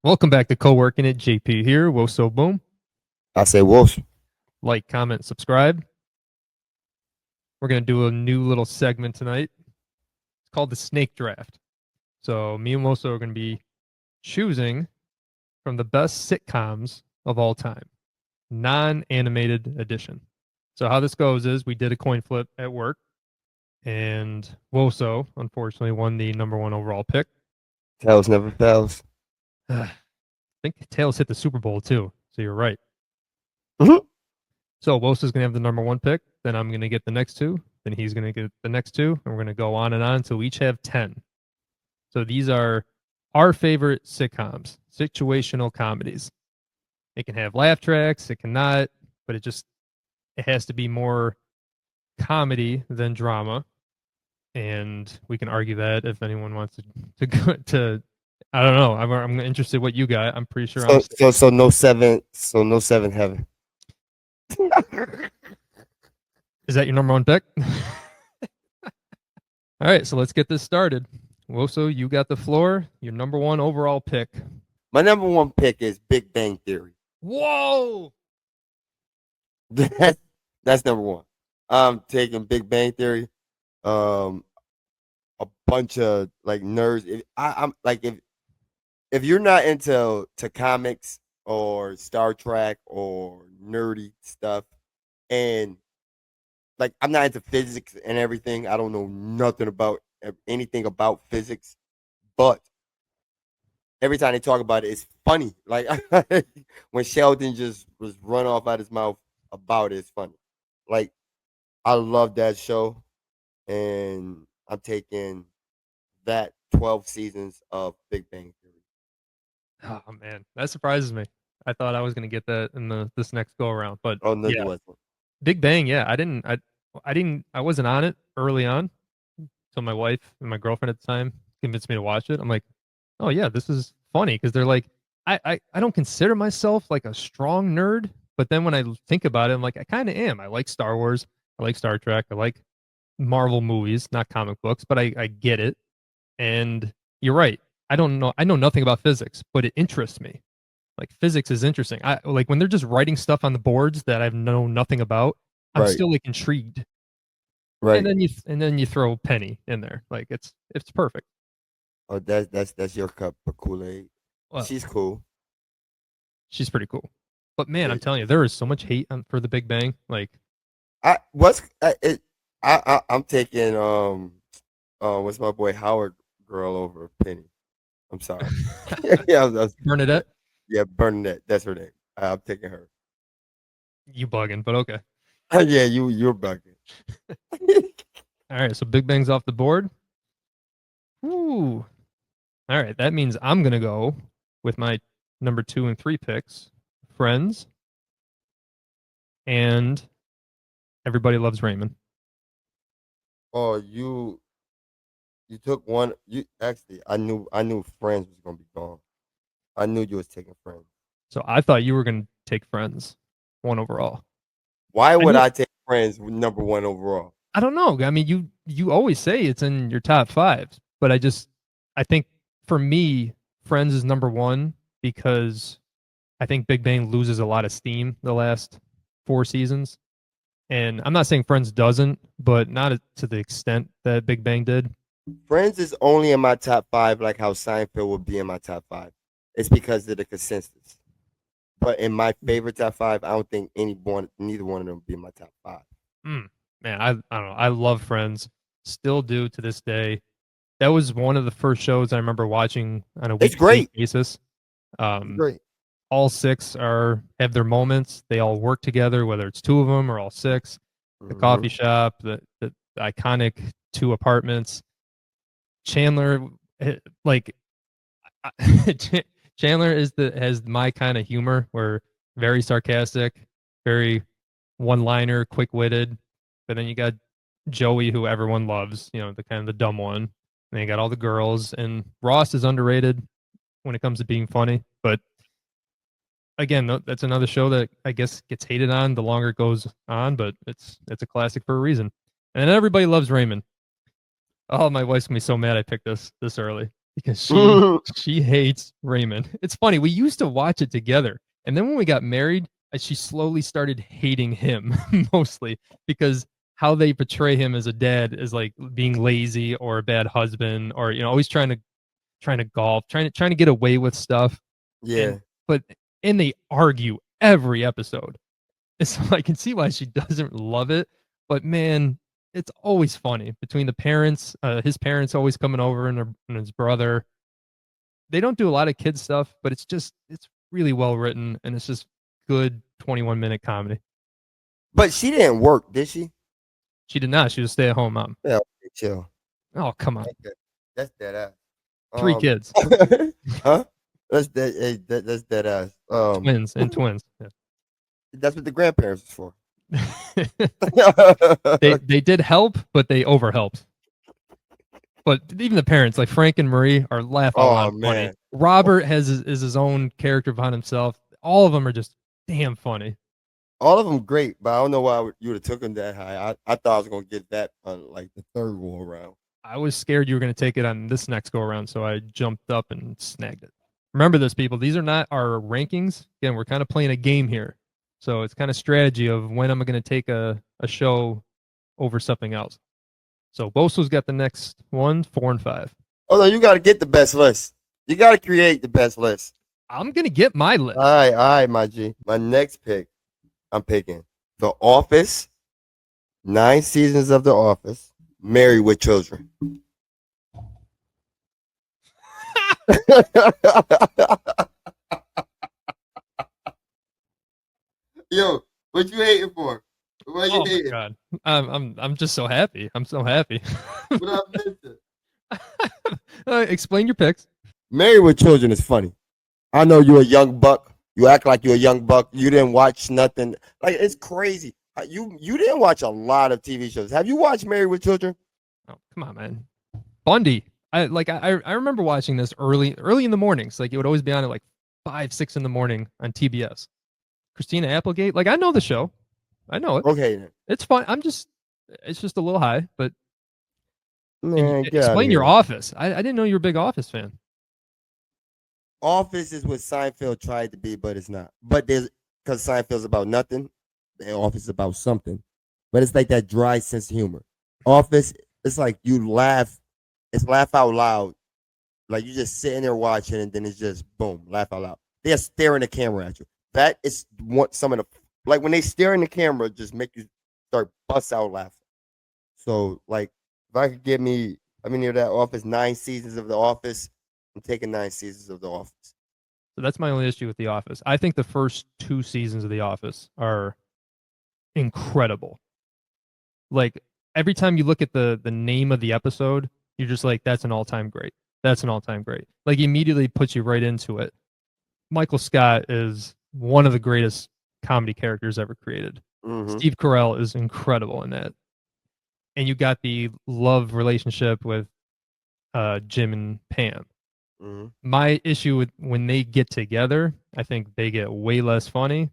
Welcome back to Co-working It. JP here. Whoa, so boom. I say Wolf. Like, comment, subscribe. We're going to do a new little segment tonight. It's called the Snake Draft. So, me and Woso are going to be choosing from the best sitcoms of all time, non animated edition. So, how this goes is we did a coin flip at work, and Woso, unfortunately, won the number one overall pick. Tails never fails. I think Tails hit the Super Bowl too. So, you're right. Mhm. So Wosa's going to have the number one pick. Then I'm going to get the next two. Then he's going to get the next two. And we're going to go on and on until we each have 10. So these are our favorite sitcoms, situational comedies. It can have laugh tracks, it cannot, but it has to be more comedy than drama. And we can argue that if anyone wants to go to, I don't know. I'm interested what you got. I'm pretty sure I'm So no seven. So no seven heaven. Is that your number one pick? All right, so let's get this started. Woso, you got the floor. Your number one overall pick. My number one pick is Big Bang Theory. Whoa! That's that's number one. I'm taking Big Bang Theory. Um, a bunch of like nerds. I'm like if you're not into comics or Star Trek or nerdy stuff, and like I'm not into physics and everything. I don't know nothing about anything about physics, but every time they talk about it, it's funny. Like when Sheldon just was run off out his mouth about it, it's funny. Like I love that show, and I'm taking that 12 seasons of Big Bang Theory. Oh man, that surprises me. I thought I was gonna get that in the this next go around, but Oh no, you yeah, wasn't. Big Bang. Yeah, I wasn't on it early on. So my wife and my girlfriend at the time convinced me to watch it. I'm like, oh yeah, this is funny because they're like, I don't consider myself like a strong nerd, but then when I think about it, I'm like, I kind of am. I like Star Wars, I like Star Trek, I like Marvel movies, not comic books, but I get it. And you're right. I know nothing about physics, but it interests me. Like physics is interesting. I like when they're just writing stuff on the boards that I've known nothing about. I'm Right, still like intrigued. right. And then you throw Penny in there. Like it's perfect. Oh, that's your cup of Kool Aid. Well, She's cool. she's pretty cool. But man, Yeah, I'm telling you, there is so much hate for the Big Bang. Like, I what's it. I'm taking what's my boy Howard girl over Penny. I'm sorry. Yeah, Bernadette, yeah, Bernadette. That's her name. I'm taking her. you bugging, but okay. Yeah, you're bugging. All right, so Big Bang's off the board. Ooh. All right, that means I'm gonna go with my number two and three picks, Friends and Everybody Loves Raymond. Oh, you took one. You actually, I knew Friends was gonna be gone. I knew you was taking Friends. So I thought you were gonna take Friends, one overall. Why I would know I take Friends with number one overall? I don't know. I mean, you always say it's in your top fives, but I think for me, Friends is number one because I think Big Bang loses a lot of steam the last four seasons. And I'm not saying Friends doesn't, but not to the extent that Big Bang did. Friends is only in my top five, like how Seinfeld would be in my top five. It's because of the consensus. But in my favorite top five, I don't think neither one of them would be in my top five. Mm, man, I don't know. I love Friends, still do to this day. That was one of the first shows I remember watching on a It's week to week great. basis. It's Um, great. all six are have their moments. They all work together, whether it's two of them or all six. The Hmm. coffee shop, the iconic two apartments. Chandler, like Chandler is the has my kind of humor, where very sarcastic, very one liner, quick witted. But then you got Joey, who everyone loves, the kind of the dumb one. And then you got all the girls, and Ross is underrated when it comes to being funny, but again, that's another show that I guess gets hated on the longer it goes on, but it's a classic for a reason. And then Everybody Loves Raymond. Oh, my wife's gonna be so mad I picked this early. because she hates Raymond. It's funny. We used to watch it together, and then when we got married, she slowly started hating him mostly because how they portray him as a dad is like being lazy or a bad husband or always trying to golf, trying to get away with stuff. And Yeah. but and they argue every episode. So I can see why she doesn't love it. But man, it's always funny between the parents. His parents always coming over and his brother. They don't do a lot of kid stuff, but it's really well written and it's just good 21-minute comedy. But she didn't work, did she? She did not. She was a stay-at-home mom. Yeah, okay, chill. Oh, come on. Okay. That's dead ass. Three kids. Huh? That's dead ass. Twins and twins. Yeah. That's what the grandparents is for. They did help, but they overhelped. But even the parents, like Frank and Marie, are laugh out Oh loud funny. man. Robert is his own character behind himself. All of them are just damn funny. All of them great, but I don't know why you would have took them that high. I thought I was gonna get that on like the third go around. I was scared you were going to take it on this next go around, so I jumped up and snagged it. Remember this, people. These are not our rankings. Again, we're kind of playing a game here. So it's kind of strategy of when am I going to take a show over something else. So Boso's got the next one, 4 and 5. Oh no, you got to get the best list. You got to create the best list. I'm going to get my list. All right, my G. My next pick, I'm picking The Office, 9 seasons of The Office, Married with Children. Yo, what you hating for? Why you Oh my hating? god. I'm just so happy. I'm so happy. What I missing? Explain your picks. Married with Children is funny. I know you're a young buck. You act like you're a young buck. You didn't watch nothing. Like it's crazy. You didn't watch a lot of TV shows. Have you watched Married with Children? Oh, come on, man. Bundy. I remember watching this early in the mornings. Like it would always be on at like 5, 6 in the morning on TBS. Christina Applegate. Like I know the show. I know it. Okay, then. It's fun. It's just a little high, but Man, get out of explain your here. Office. I didn't know you were a big Office fan. Office is what Seinfeld tried to be, but it's not. But there's because Seinfeld's about nothing, the Office is about something. But it's like that dry sense of humor. Office, it's like you laugh, it's laugh out loud. Like you just sitting there watching, and then it's just boom, laugh out loud. They're staring the camera at you. That is what some of the like when they stare in the camera, just make you start bust out laughing. So like if I could give me, I mean, near that Office, 9 seasons of The Office, I'm taking 9 seasons of The Office. So that's my only issue with The Office. I think the first 2 seasons of The Office are incredible. Like every time you look at the name of the episode, you're just like, that's an all time great. That's an all time great. Like he immediately puts you right into it. Michael Scott is one of the greatest comedy characters ever created. Mm-hmm. Steve Carell is incredible in that. And you got the love relationship with Jim and Pam. Mm-hmm. My issue with when they get together, I think they get way less funny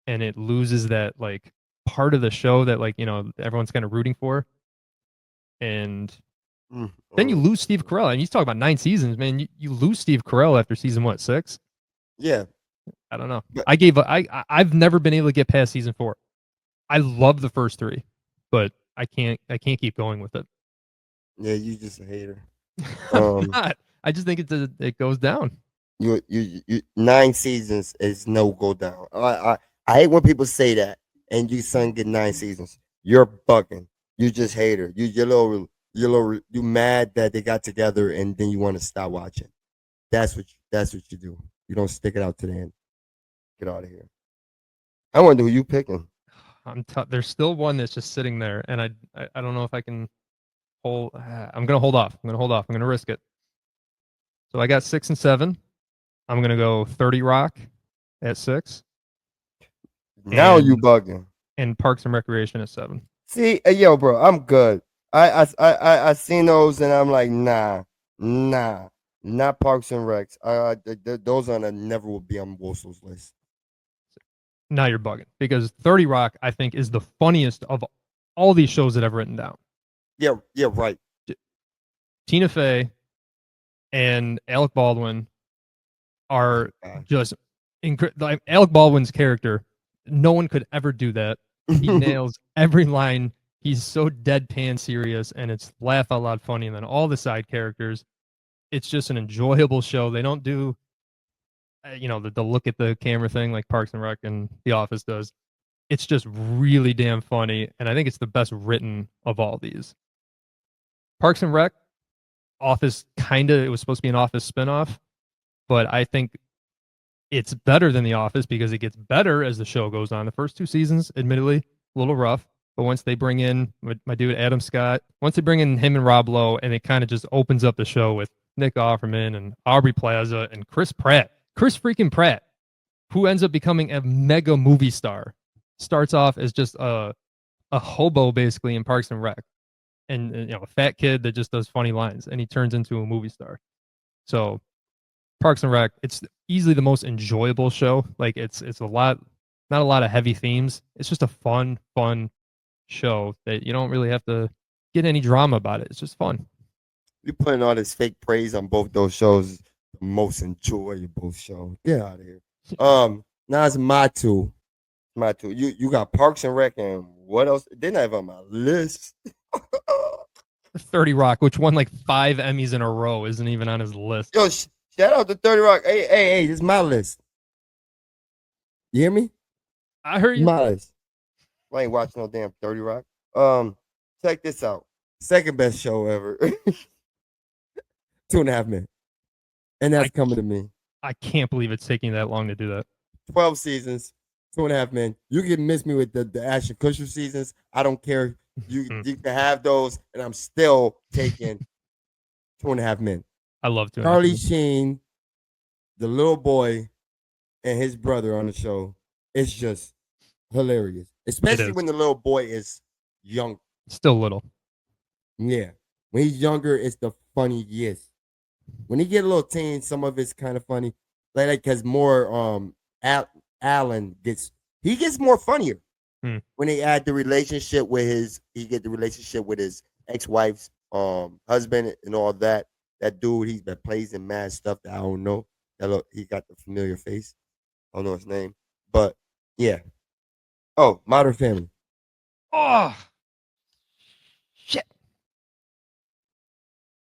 and it loses that like part of the show that like, everyone's kind of rooting for. And then you Mm-hmm. lose Steve Carell. And you talk about 9 seasons, man. You lose Steve Carell after season what, 6? Yeah, I don't know. but I've never been able to get past season 4. I love the first 3, but I can't keep going with it. yeah, you just a hater. I'm Um, not. I just think it goes down. you 9 seasons is no go down. I hate when people say that, and you son get 9 seasons. You're bugging. You just hater. You mad that they got together, and then you want to stop watching. That's what you do. You don't stick it out to the end. Get out of here. I wonder who you picking. There's still one that's just sitting there, and I don't know if I can hold. I'm gonna hold off. I'm gonna hold off. I'm gonna risk it. So I got 6 and 7. I'm gonna go 30 Rock at 6, Now you and bugging. Parks and Recreation at 7. See, yo, bro, I'm good. I seen those and I'm like, nah, not Parks and Recs. Those on a never will be on Wolf's list. Now you're bugging because 30 Rock I think is the funniest of all these shows that I've written down. Yeah, right. Tina Fey, and Alec Baldwin are God. just like Alec Baldwin's character. No one could ever do that. He nails every line. He's so deadpan serious, and it's laugh out loud funny. And then all the side characters, it's just an enjoyable show. They don't do, the look at the camera thing like Parks and Rec and The Office does. It's just really damn funny, and I think it's the best written of all these. Parks and Rec, Office, kind of, it was supposed to be an Office spinoff, but I think it's better than The Office because it gets better as the show goes on. The first two seasons, admittedly, a little rough, but once they bring in my dude Adam Scott, once they bring in him and Rob Lowe, and it kind of just opens up the show with Nick Offerman and Aubrey Plaza and Chris freaking Pratt, who ends up becoming a mega movie star, starts off as just a hobo basically in Parks and Rec, and a fat kid that just does funny lines, and he turns into a movie star. So Parks and Rec, it's easily the most enjoyable show. Like it's a lot, not a lot of heavy themes. It's just a fun show that you don't really have to get any drama about it. It's just fun. You putting all this fake praise on both those shows. The most enjoyable show. Get out of here. Now it's my two. My two. You got Parks and Rec, and what else? They're not even on my list. 30 Rock, which won like 5 Emmys in a row, isn't even on his list. Yo, shout out to 30 Rock. Hey, this is my list. You hear me? I heard you. My list. I ain't watching no damn 30 Rock. Check this out. Second best show ever. 2.5 Men. And that's I coming to me. I can't believe it's taking that long to do that. 12 seasons, 2.5 Men. You can miss me with the Ashton Kutcher seasons. I don't care. You can have those, and I'm still taking 2.5 Men. I love to. Charlie Sheen, the little boy, and his brother on the show. It's just hilarious, especially when the little boy is young. Still little. Yeah, when he's younger, it's the funniest. When he get a little teen, some of it's kind of funny. Like because more Alan gets more funnier when they add the relationship with his ex-wife's husband and all that. That dude that plays in mad stuff that I don't know. He got the familiar face. I don't know his name, but yeah. Oh, Modern Family. Oh shit!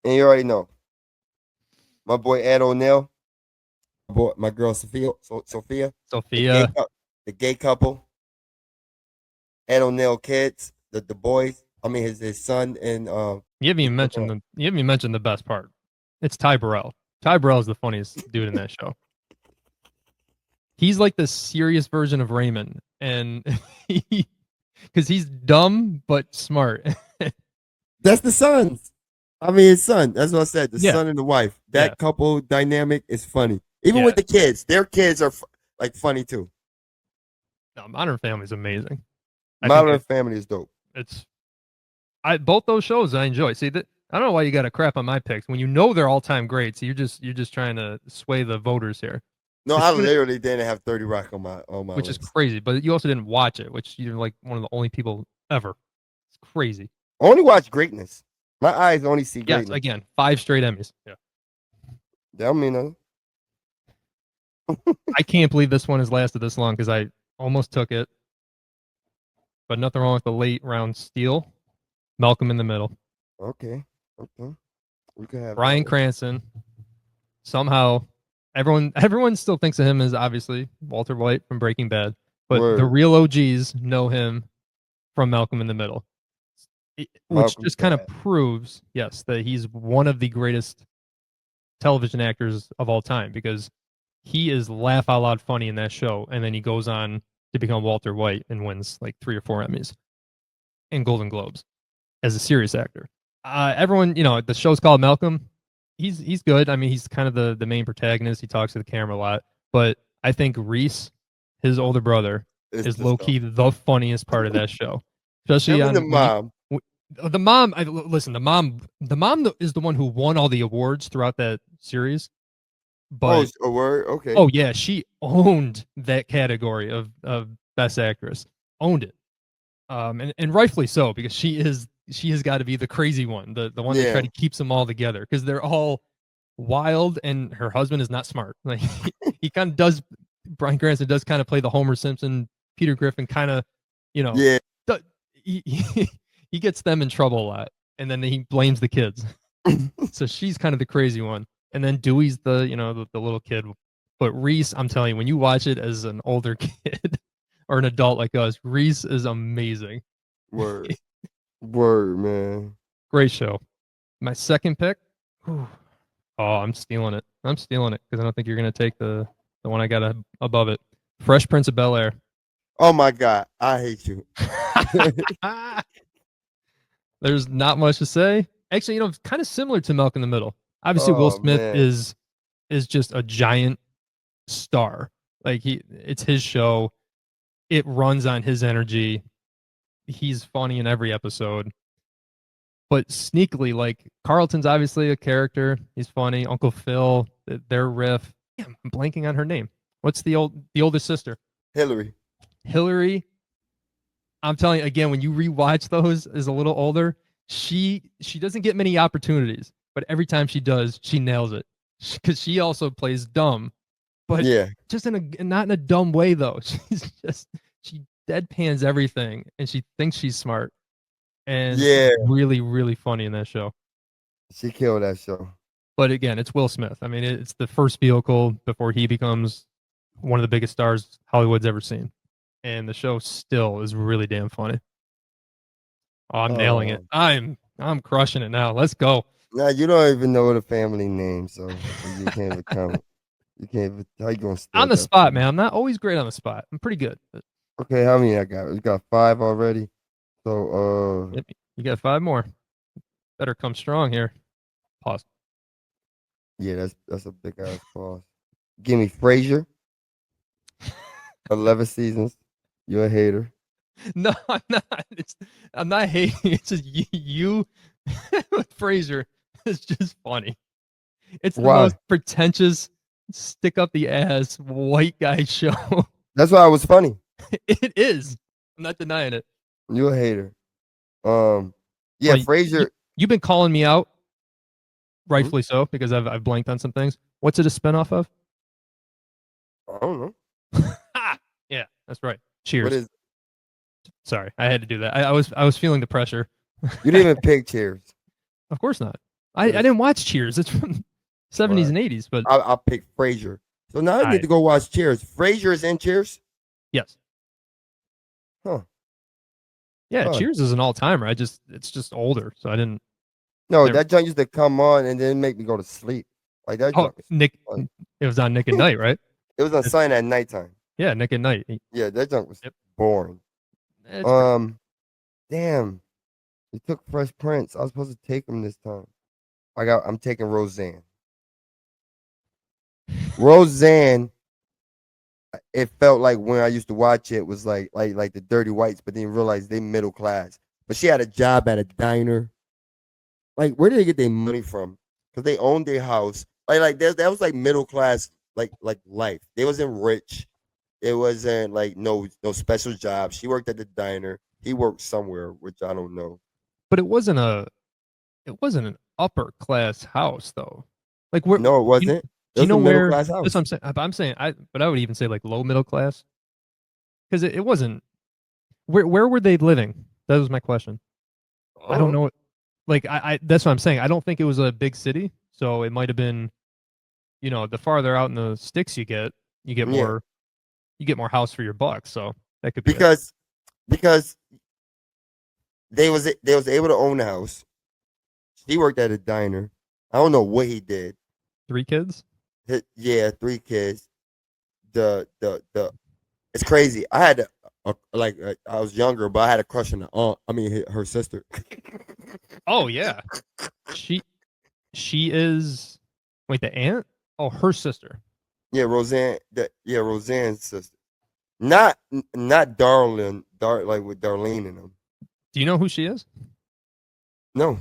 And you already know my boy Ed O'Neill, my girl Sophia, the gay couple, Ed O'Neill kids, the boys. I mean his son and you haven't even mentioned the best part. It's Ty Burrell. Ty Burrell is the funniest dude in that show. He's like the serious version of Raymond, and because he's dumb but smart. That's the sons. I mean, his son. That's what I said. The son and the wife. That couple dynamic is funny. Even with the kids, their kids are like funny too. No, Modern Family is amazing. Modern Family is dope. Both those shows I enjoy. See that I don't know why you got to crap on my picks when you know they're all time greats. You're just trying to sway the voters here. No, I literally didn't have 30 Rock on my which list. is crazy. But you also didn't watch it, which you're like one of the only people ever. It's crazy. I only watch greatness. My eyes only see greatness. Yes, again, 5 straight Emmys. Yeah. That don't mean nothing. I can't believe this one has lasted this long because I almost took it. But nothing wrong with the late round steal. Malcolm in the Middle. Okay. We can have Bryan Cranston. Somehow, everyone still thinks of him as obviously Walter White from Breaking Bad, but the real OGs know him from Malcolm in the Middle, which just kind of proves, yes, that he's one of the greatest television actors of all time because he is laugh out loud funny in that show, and then he goes on to become Walter White and wins like 3 or 4 Emmys and Golden Globes as a serious actor. Everyone, the show's called Malcolm. He's good. I mean, he's kind of the main protagonist. He talks to the camera a lot, but I think Reese, his older brother, is low key the funniest part of that show. Especially on the mom. The mom. Listen, the mom is the one who won all the awards throughout that series. But a word, okay. Oh yeah, she owned that category of best actress. Owned it, and rightfully so because she has got to be the crazy one, the one that kind of keeps them all together because they're all wild, and her husband is not smart. Like he kind of does. Bryan Cranston does kind of play the Homer Simpson, Peter Griffin kind of, you know, Yeah. he gets them in trouble a lot, and then he blames the kids. So she's kind of the crazy one, and then Dewey's the little kid. But Reese, I'm telling you, when you watch it as an older kid or an adult like us, Reese is amazing. Word. Word, man. Great show. My second pick. Whew, oh, I'm stealing it. I'm stealing it because I don't think you're gonna take the one I got above it. Fresh Prince of Bel Air. Oh my God. I hate you. There's not much to say. Actually, it's kind of similar to Milk in the Middle. Obviously, Will Oh Smith man. is just a giant star. Like it's his show. It runs on his energy. He's funny in every episode. But sneakily, like Carlton's obviously a character. He's funny. Uncle Phil, their riff. Damn, I'm blanking on her name. What's the oldest sister? Hillary. Hillary. I'm telling you again, when you rewatch those as a little older, she doesn't get many opportunities, but every time she does, she nails it. Because she also plays dumb, but Yeah. just not in a dumb way though. She deadpans everything, and she thinks she's smart, and she's Yeah. really really funny in that show. She killed that show. But again, it's Will Smith. I mean, it's the first vehicle before he becomes one of the biggest stars Hollywood's ever seen, and the show still is really damn funny. Oh, I'm nailing it. Oh. I'm crushing it now. Let's go. Now you don't even know the family name, so you can't even count. You can't even, how you gonna On start the that spot, man. from? I'm not always great on the spot. I'm pretty good. But Okay, how many I got? We got five already. So yep, you got five more. Better come strong here. Pause. yeah, that's a big ass pause. Give me Frasier, 11 seasons. You're a hater. No, I'm not. I'm not hating. It's just you with Fraser. It's just funny. It's the Why? most pretentious, stick up the ass white guy show. That's why it was funny. It is. I'm not denying it. You're a hater. Um, yeah, Well, Frasier. you've been calling me out, Hmm? rightfully so, because I've blanked on some things. What's it a spinoff of? I don't know. Yeah, that's right. What Cheers. is? Sorry, I had to do that. I was feeling the pressure. You didn't even pick Cheers. Of course not. I What is? didn't watch Cheers. It's from 70s What? and 80s, but I'll pick Frasier. So now I need I to go watch Cheers. Frasier is in Cheers. yes. Huh? Yeah, Huh. Cheers is an all-timer. It's just older, so I didn't No, never. that junk used to come on and then make me go to sleep. Like that Oh, junk is Nick, like it was on Nick at Night, right? it was on It's, sign at nighttime. yeah, Nick at Night. Yeah, that junk was Yep, boring. it's pretty. Um, damn, you took Fresh Prince. I was supposed to take him this time. I'm taking Roseanne. Roseanne, it felt like when I used to watch it was like the Dirty Whites, but then realize they middle class. But she had a job at a diner. Like, where did they get their money from? Because they owned their house. Like that was like middle class, like life. They wasn't rich. It wasn't like no special job. She worked at the diner. He worked somewhere, which I don't know. But it wasn't an upper class house though. Like where No, it you, wasn't. It do you was a know middle where? class That's what house. I'm saying. But I would even say like low middle class because it wasn't. Where were they living? That was my question. I don't Uh-huh. know. Like I that's what I'm saying. I don't think it was a big city, so it might have been. The farther out in the sticks you get Yeah, more house for your buck. So that could be it. because because they was able to own the house. He worked at a diner. I don't know what he did. Three kids. Yeah, three kids. The it's crazy. I had I was younger, but I had a crush on the aunt. I mean, her sister. Oh yeah, she she is. Wait, the aunt? Oh, her sister. Yeah, Roseanne. Yeah, Roseanne's sister. Not like with Darlene and them. Do you know who she is? No.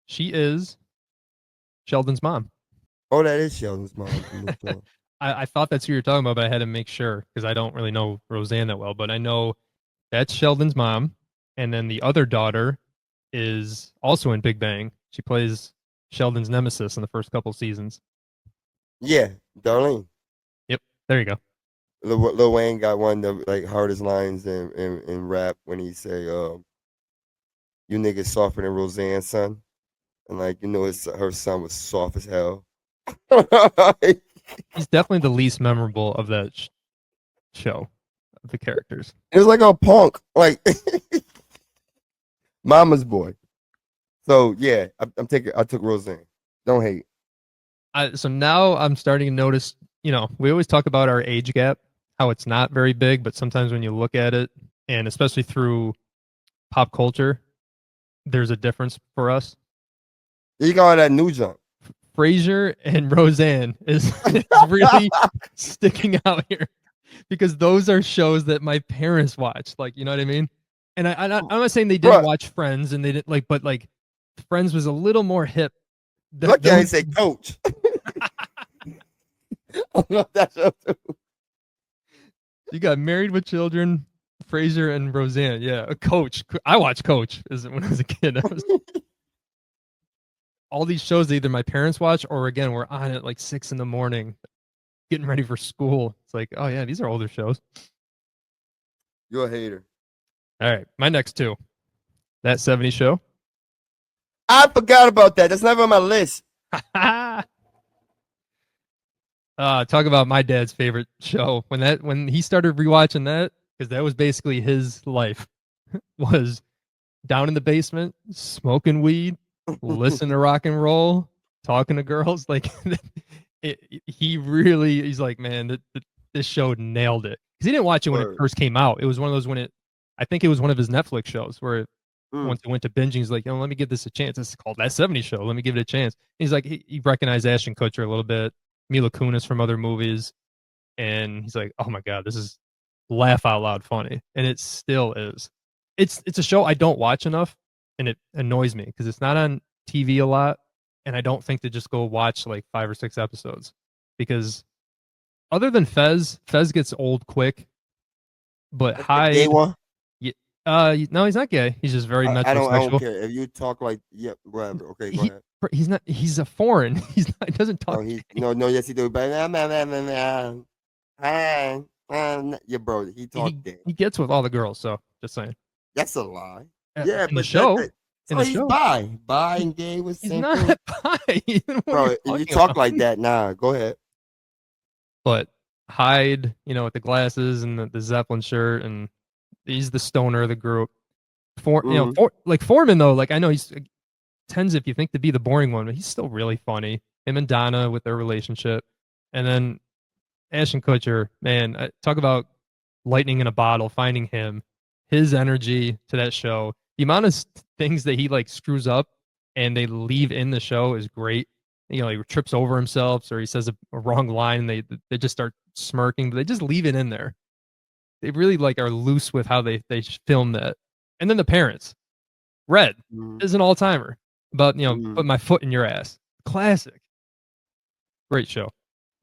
She is Sheldon's mom. Oh, that is Sheldon's mom from the show. I thought that's who you're talking about, but I had to make sure because I don't really know Roseanne that well. But I know that's Sheldon's mom, and then the other daughter is also in Big Bang. She plays. Sheldon's nemesis in the first couple seasons. Yeah, Darlene. Yep, there you go. Lil Wayne got one of the like hardest lines in rap when he say, "You niggas softer than Roseanne's son," and like her son was soft as hell. It He's definitely the least memorable of that show of the characters. was like a punk, like mama's boy. So yeah, I'm taking. I took Roseanne. Don't hate. So now I'm starting to notice, we always talk about our age gap, how it's not very big, but sometimes when you look at it, and especially through pop culture, there's a difference for us. You got all that new junk. Frasier and Roseanne is really sticking out here because those are shows that my parents watched. Like, you know what I mean? And I'm not saying they didn't Bro, watch Friends and they didn't like, but like Friends was a little more hip. look at Those him say coach. I love that show too. You got Married with Children, Frasier and Roseanne. Yeah, a Coach. I watched Coach as when I was a kid. All these shows that either my parents watch or again we're on at like 6 in the morning, getting ready for school. It's like, oh yeah, these are older shows. You're a hater. All right, my next two. That 70s show. I forgot about that. That's never on my list. Talk about my dad's favorite show. When he started rewatching that, because that was basically his life, was down in the basement, smoking weed, listen to rock and roll, talking to girls. Like he's like, man, this show nailed it. Because he didn't watch it when it Word. first came out. It was one of those I think it was one of his Netflix shows where Mm. once he went to binging, he's like, let me give this a chance. It's called That 70s Show. Let me give it a chance. He's like, he recognized Ashton Kutcher a little bit, Mila Kunis from other movies. And he's like, oh my God, this is laugh out loud funny. And it still is. It's a show I don't watch enough and it annoys me because it's not on TV a lot. And I don't think to just go watch like 5 or 6 episodes because other than Fez gets old quick, but That's the gay Hyde, one. yeah, no, he's not gay. He's just very I don't metrosexual. care if you talk like yep, whatever. Okay, go He ahead. he's not. He's a foreign. He doesn't No, talk gay. yes he do. But yeah, bro, he talked He gay. he gets with all the girls. So just saying. That's a lie. Yeah, In the but show, that in so the he's show, bi he, and gay was the he's same not thing, bi. What are you bro. If you talking talk about? like that, nah, go ahead. But Hyde, with the glasses and the Zeppelin shirt, and he's the stoner of the group. Mm-hmm. Like Foreman though, like I know he's tends if you think to be the boring one, but he's still really funny. Him and Donna with their relationship, and then Ashton Kutcher, man, talk about lightning in a bottle. Finding him, his energy to that show, the amount of things that he like screws up and they leave in the show is great. He trips over himself or he says a wrong line and they just start smirking, but they just leave it in there. They really like are loose with how they film that. And then the parents, Red Mm-hmm. is an all timer about Mm-hmm. put my foot in your ass. Classic, great show.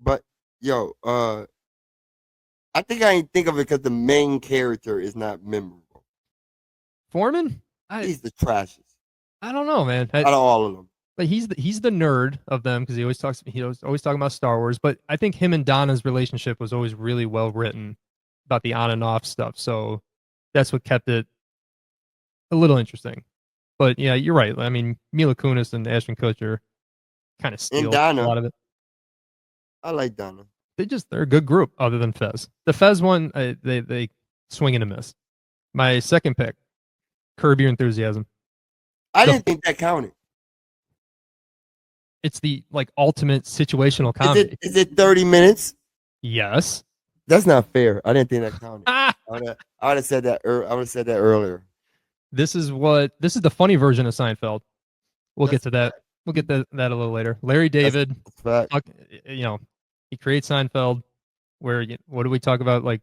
But yo, I think I ain't think of it because the main character is not memorable. Foreman, I He's the trashiest I don't know, man. out of all of them. But he's the nerd of them because he was always talking about Star Wars. But I think him and Donna's relationship was always really well written about the on and off stuff. So that's what kept it a little interesting. But yeah, you're right. I mean, Mila Kunis and Ashton Kutcher kind of And steal a Donna, lot of it. I like Donna. They're a good group other than Fez. The Fez one, they swing and a miss. My second pick, Curb Your Enthusiasm. I The didn't think that counted. It's the like ultimate situational Is it comedy. is it 30 minutes? Yes. That's not fair. I didn't think that counted. Ah, I would have said that. I would have said that earlier. this is the funny version of Seinfeld. We'll get That's to fact. that. We'll get to that a little later. Larry That's, David, that's fact. you know, he creates Seinfeld, where what do we talk about? Like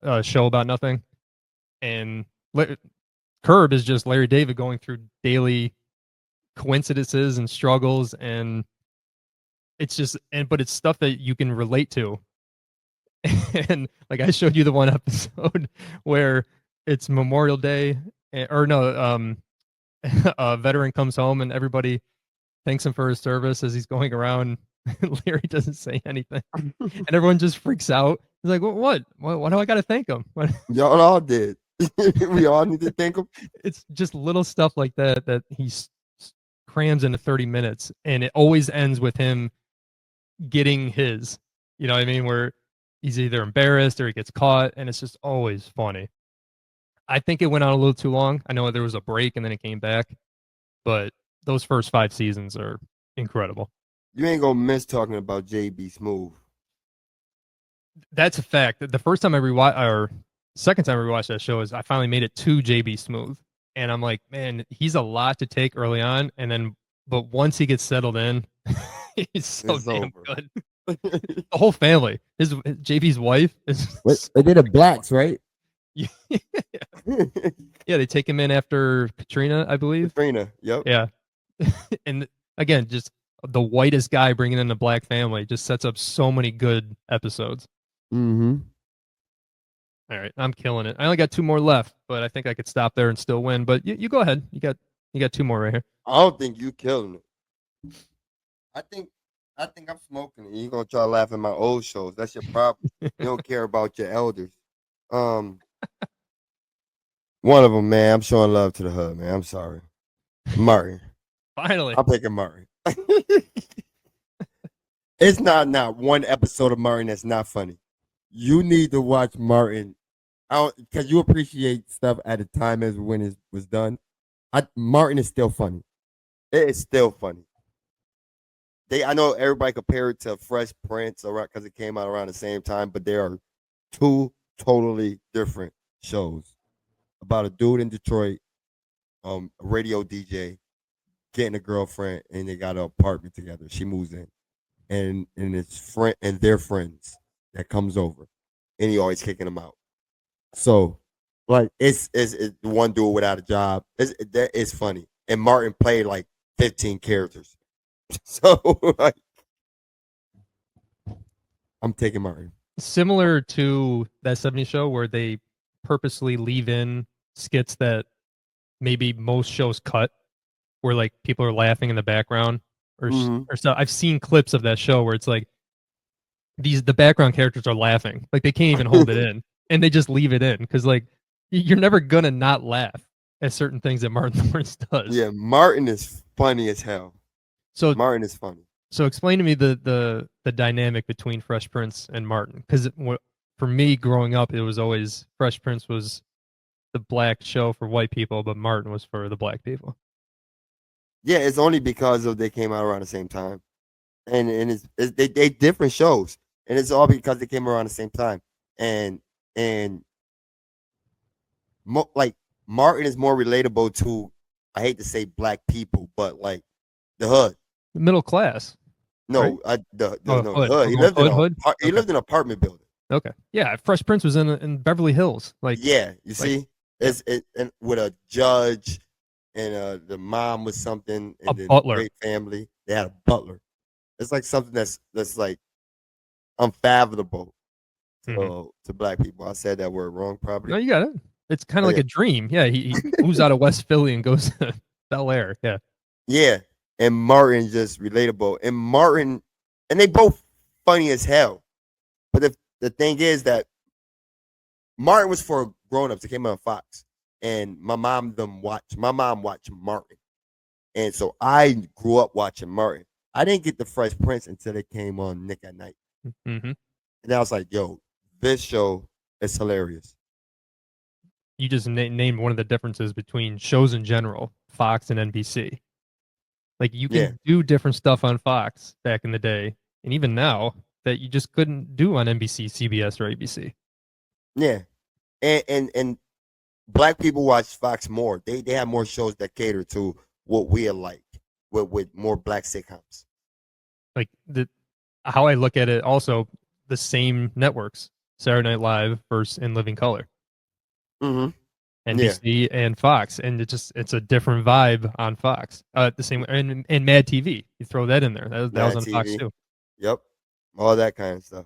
a show about nothing, and Curb is just Larry David going through daily coincidences and struggles, and it's just but it's stuff that you can relate to. And like I showed you the one episode where it's Memorial Day, or no, a veteran comes home and everybody thanks him for his service as he's going around. Larry doesn't say anything, and everyone just freaks out. He's like, What do I got to thank him?" Y'all all did. We all need to thank him. It's just little stuff like that that crams into 30 minutes, and it always ends with him getting his. You know what I mean? Where he's either embarrassed or he gets caught, and it's just always funny. I think it went on a little too long. I know there was a break and then it came back, but those first 5 seasons are incredible. You ain't gonna miss talking about JB Smooth. That's a fact. The first time I rewatched, or second time I rewatched that show, is I finally made it to JB Smooth, and I'm like, man, he's a lot to take early on, and then, but once he gets settled in, he's so It's damn over. good. The whole family, his JB's wife is, What they did the blacks, right? yeah, they take him in after Katrina, I believe. Katrina. Yep. Yeah, and again, just the whitest guy bringing in a black family just sets up so many good episodes. Mm-hmm. All right, I'm killing it. I only got 2 more left, but I think I could stop there and still win. But you go ahead. You got 2 more right here. I don't think you killing it. I think I'm smoking it. You gonna try to laugh at my old shows. That's your problem. You don't care about your elders. Um, one of them, man. I'm showing love to the hood, man. I'm sorry, Murray. Finally, I'm picking Murray. It's not one episode of Martin that's not funny. You need to watch Martin. Because you appreciate stuff at the time as when it was done. Martin is still funny. It is still funny. I know everybody compared it to Fresh Prince around because it came out around the same time, but they are two totally different shows about a dude in Detroit, a radio DJ, getting a girlfriend, and they got an apartment together. She moves in, and it's friend and their friends that comes over, and he always kicking them out. So, like, it's one dude without a job. It's funny, and Martin played like 15 characters. So, like, I'm taking Martin. similar to that '70s show where they purposely leave in skits that maybe most shows cut, where like people are laughing in the background Mm-hmm. or stuff. I've seen clips of that show where it's like the background characters are laughing, like they can't even hold it in, and they just leave it in because like you're never gonna not laugh at certain things that Martin Lawrence does. Yeah, Martin is funny as hell. So Martin is funny. so explain to me the dynamic between Fresh Prince and Martin, because for me growing up, it was always Fresh Prince was the black show for white people, but Martin was for the black people. Yeah, it's only because of they came out around the same time, and they different shows, and it's all because they came around the same time, and and like Martin is more relatable to, I hate to say black people, but like the hood. The middle class, right? No, Oh, no the hood. hood. We're going hood. He Okay. lived in an apartment building. Okay. Yeah, Fresh Prince was in Beverly Hills, Yeah, you like see, yeah, and with a judge, and the mom was something, a and then butler. great family. They had a butler. It's like something that's like unfathomable Hmm. to black people. I said that word wrong, No, probably. you got it. It's kind of Oh like yeah, a dream. Yeah, he moves out of West Philly and goes to Bel Air. Yeah. yeah. And Martin just relatable, and Martin, and they both funny as hell. But the thing is that Martin was for grown ups. It came on Fox, and my mom watched Martin, and so I grew up watching Martin. I didn't get the Fresh Prince until it came on Nick at Night, Hmm. and I was like, "Yo, this show is hilarious." You just named one of the differences between shows in general, Fox and NBC. Like you Yeah, can do different stuff on Fox back in the day, and even now that you just couldn't do on NBC, CBS, or ABC. yeah, and black people watch Fox more. They have more shows that cater to what we are like, with more black sitcoms. Like the how I look at it, also the same networks, Saturday Night Live versus In Living Color, Mm-hmm. Yeah, NBC and Fox, and it's a different vibe on Fox. The same and Mad TV, you throw that in there. That was Mad on Fox TV. too. Yep, all that kind of stuff.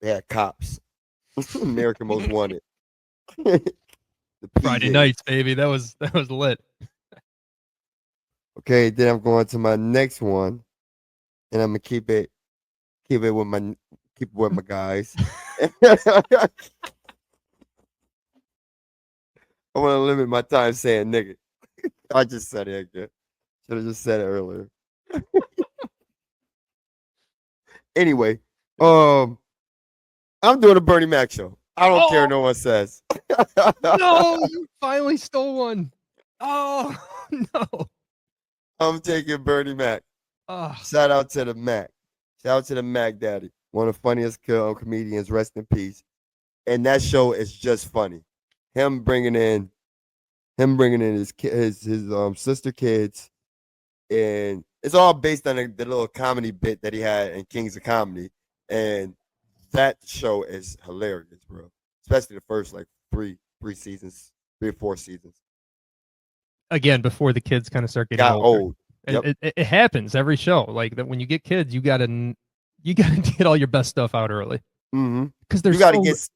They had cops. American Most Wanted. The Friday PJs. nights, baby. That was lit. Okay, then I'm going to my next one, and I'm gonna keep it with my keep it with my guys. I want to limit my time saying nigga. I just said it again. Should have just said it earlier. Anyway, um, I'm doing a Bernie Mac show. I don't care Oh no one says. no, you finally stole one. Oh no. I'm taking Bernie Mac. Oh, Shout out to the Mac. Shout out to the Mac Daddy. One of the funniest comedians. Rest in peace. And that show is just funny. Him bringing in his sister kids, and it's all based on the little comedy bit that he had in Kings of Comedy, and that show is hilarious, bro. Especially the first like three seasons, 3 or 4 seasons. again, before the kids kind of start getting Got older, old. and Yep. it happens every show. Like that, when you get kids, you gotta get all your best stuff out early Mm-hmm. because You got to get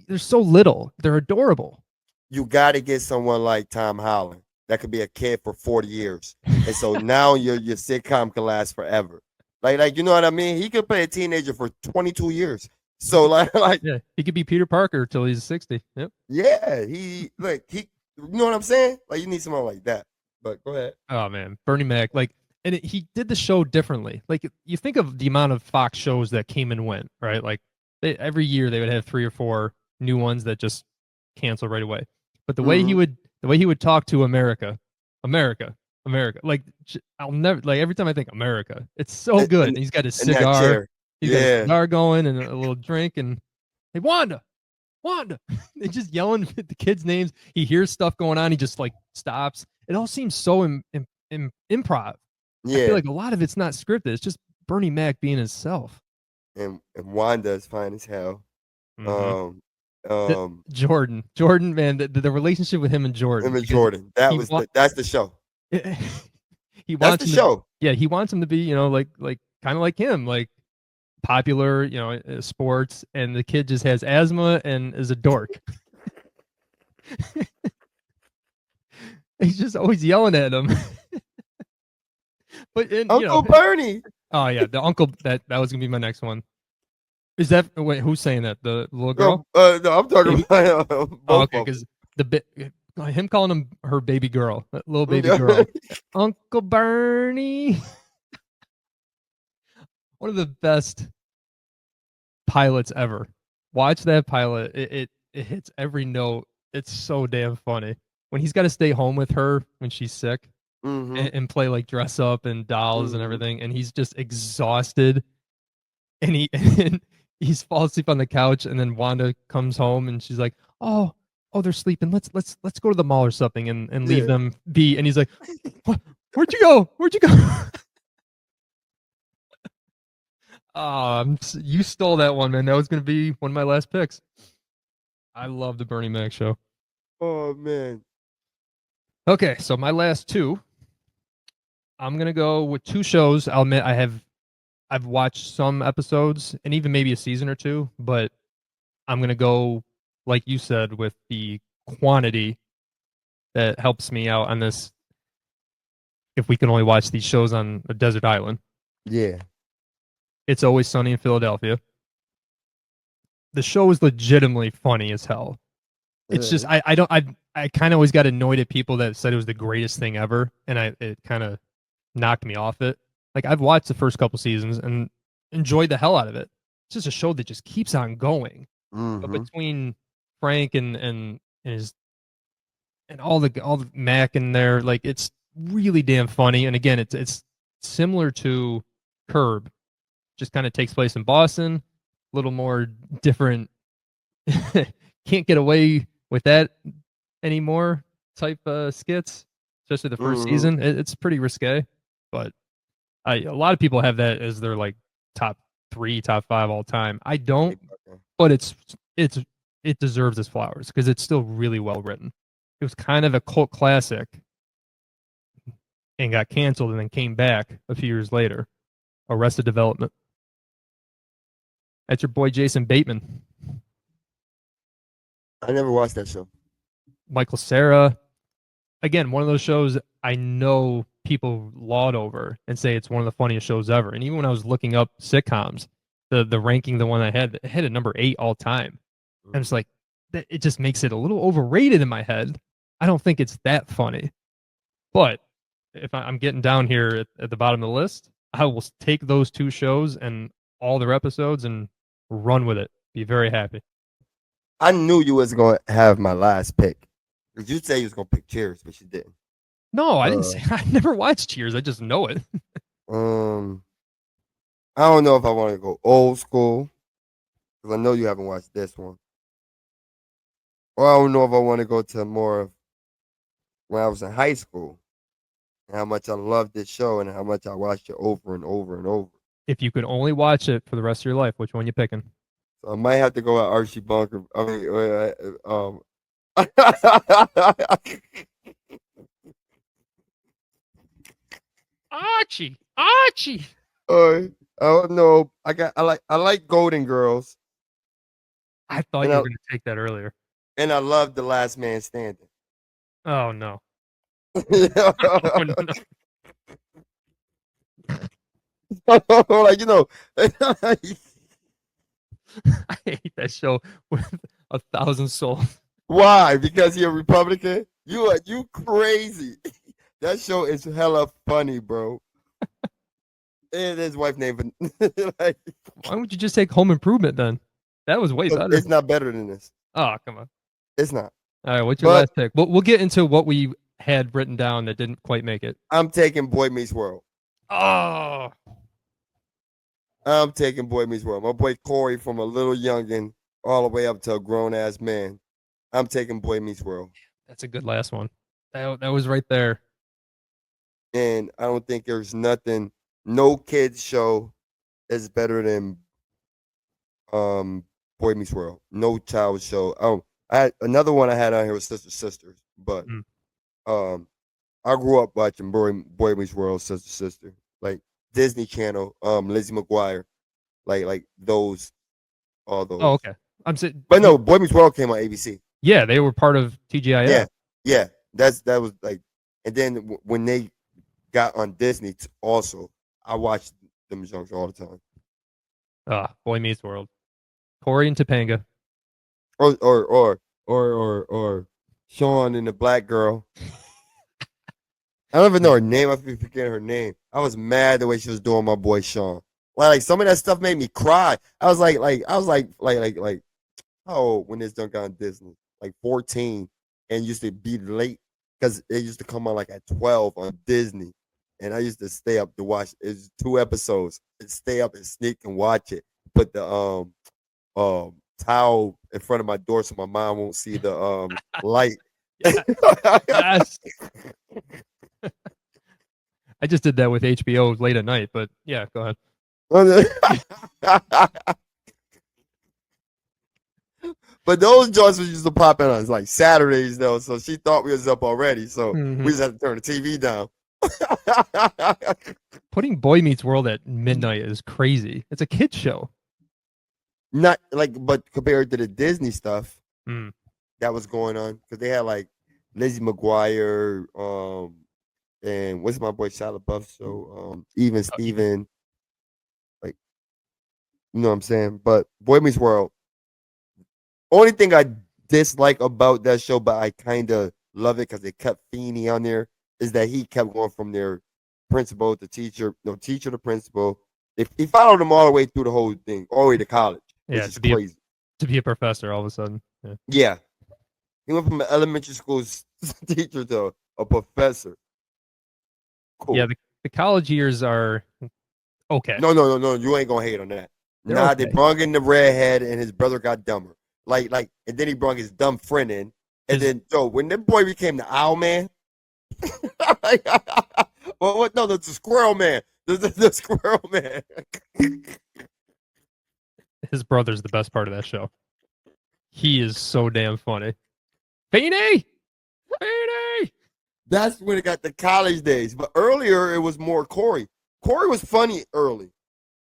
they're so little. They're adorable. you got to get someone like Tom Holland that could be a kid for 40 years, and so now your sitcom can last forever. Like you know what I mean? He could play a teenager for 22 years. He So could, like yeah, he could be Peter Parker till he's 60. Yep. yeah, he you know what I'm saying? Like you need someone like that. But go ahead. Oh man, Bernie Mac, like, and he did the show differently. Like, you think of the amount of Fox shows that came and went, right? Like, every year they would have three or four new ones that just cancel right away. But Mm-hmm. the way he would talk to America, America, America, like, I'll never, like, every time I think America, it's so good. And And in that chair. he's got his Yeah. cigar going and a little drink, and hey, Wanda, Wanda. They just yelling at the kids' names. He hears stuff going on. He just like stops. It all seems so improv. I feel Yeah. like a lot of it's not scripted. It's just Bernie Mac being himself. And Wanda is fine as hell. Mm-hmm. Um um Jordan, man, the relationship with him and Jordan him and because Jordan. That he was wa- that's the show. he That's wants the him to, show. yeah, he wants him to be, like kind of like him, like popular, sports, and the kid just has asthma and is a dork. He's just always yelling at him. But and Uncle Bernie. oh yeah, the uncle, that was gonna be my next one. Is that, wait? Who's saying that? The little girl? No, I'm talking about Oh, both okay, of because the bit him calling him her baby girl, that little baby girl, Uncle Bernie. One of the best pilots ever. Watch that pilot. It hits every note. It's so damn funny when he's got to stay home with her when she's sick mm-hmm. and play like dress up and dolls and Mm-hmm. everything, and he's just exhausted and and he's falls asleep on the couch, and then Wanda comes home and she's like, "Oh, they're sleeping. Let's go to the mall or something and leave Yeah. them be." And he's like, "What? Where'd you go? Where'd you go?" You stole that one, man. That was gonna be one of my last picks. I love the Bernie Mac show. Oh man. Okay, so my last two, I'm gonna go with two shows. I'll admit I've watched some episodes and even maybe a season or two, but I'm gonna go like you said with the quantity that helps me out on this. If we can only watch these shows on a desert island, Yeah. It's Always Sunny in Philadelphia. The show is legitimately funny as hell. It It's just is. I kind of always got annoyed at people that said it was the greatest thing ever, and it kind of knocked me off it. Like, I've watched the first couple seasons and enjoyed the hell out of it. It's just a show that just keeps on going. But Mm-hmm. between Frank and his and all the Mac in there, like, it's really damn funny. And again, it's similar to Curb, just kind of takes place in Boston, a little more different. Can't get away with that anymore type skits, especially the first Mm-hmm. season. It's pretty risque, but a lot of people have that as their like top three, top five all time. I don't, but it's it deserves its flowers because it's still really well written. It was kind of a cult classic and got canceled and then came back a few years later. Arrested Development. That's your boy Jason Bateman, I never watched that show. Michael Cera. Again, one of those shows I know people laud over and say it's one of the funniest shows ever. And even when I was looking up sitcoms, the ranking, the one I had, it had a number 8 all time. And it's Mhm. like that it just makes it a little overrated in my head. I don't think it's that funny. But if I'm getting down here at the bottom of the list, I will take those two shows and all their episodes and run with it. Be very happy. I knew you was gonna have my last pick. 'Cause you say you was gonna pick Cheers, but you didn't. No, I didn't Uh, say I never watched Cheers. I just know it. um, I don't know if I want to go old school because I know you haven't watched this one, or I don't know if I want to go to more of when I was in high school and how much I loved this show and how much I watched it over and over and over. If you could only watch it for the rest of your life, which one you picking? So I might have to go with Archie Bunker. I mean, Archie, Archie. I don't know. I like Golden Girls, I thought and you were I going to take that earlier. and I love The Last Man Standing. Oh no. Oh no. Like I hate that show with 1,000 souls. why? Because you're a Republican? You crazy? That show is hella funny, bro. And his wife named like Why would you just take Home Improvement then? That was way better. it's not better than this. Oh, come on. It's not. All right, what's your But last pick? We'll get into what we had written down that didn't quite make it. I'm taking Boy Meets World. Oh, I'm taking Boy Meets World. My boy Corey from a little youngin' all the way up to a grown ass man. I'm taking Boy Meets World. that's a good last one. That was right there. And I don't think there's nothing, no kids show is better than Boy Meets World. No child show. I had another one I had on here was Sister Sisters, but Mm. um I grew up watching Boy Meets World, Sister Sister, like Disney Channel, Lizzie McGuire, like those, all Oh, those. okay. I'm saying, But no, Boy Meets World came on ABC. yeah, they were part of Yeah, TGIF. yeah, that was like, and then when they got on Disney, also I watched them songs all the time. Ah, Boy Meets World. Corey and Topanga. Or Sean and the Black Girl. I don't even know her name. I forget her name. I was mad the way she was doing my boy Sean. Like some of that stuff made me cry. I was like, how old when this done got on Disney? Like 14, and used to be late because it used to come on like at 12 on Disney, and I used to stay up to watch. It's 2 episodes and stay up and sneak and watch it. Put the towel in front of my door so my mom won't see the light. Yeah. Yes. I just did that with HBO late at night, but yeah, go ahead. But those joints used to pop in on like Saturdays though, so she thought we was up already. So we Hmm. just had to turn the TV down. Putting Boy Meets World at midnight is crazy. It's a kid show. Not like, but compared to the Disney stuff Mm. that was going on, because they had like Lizzie McGuire, and what's my boy Shia LaBeouf show, Even Oh, even Steven, like you know what I'm saying. But Boy Meets World, only thing I dislike about that show, but I kind of love it because they kept Feeney on there, is that he kept going from their principal to teacher, no teacher to principal. If he followed them all the way through the whole thing, all the way to college, which yeah, is crazy. to be a professor all of a sudden. Yeah. Yeah, he went from an elementary school teacher to a professor. Yeah, Cool. the college years are okay. No. You ain't gonna hate on that. They're Nah, they okay. brung in the redhead, and his brother got dumber. And then he brung his dumb friend in, and His then when that boy became the owl man, well, what? No, the squirrel man. The squirrel man. his brother's the best part of that show. He is so damn funny. Beanie! Beanie! That's when it got the college days. But earlier, it was more Corey. Corey was funny early.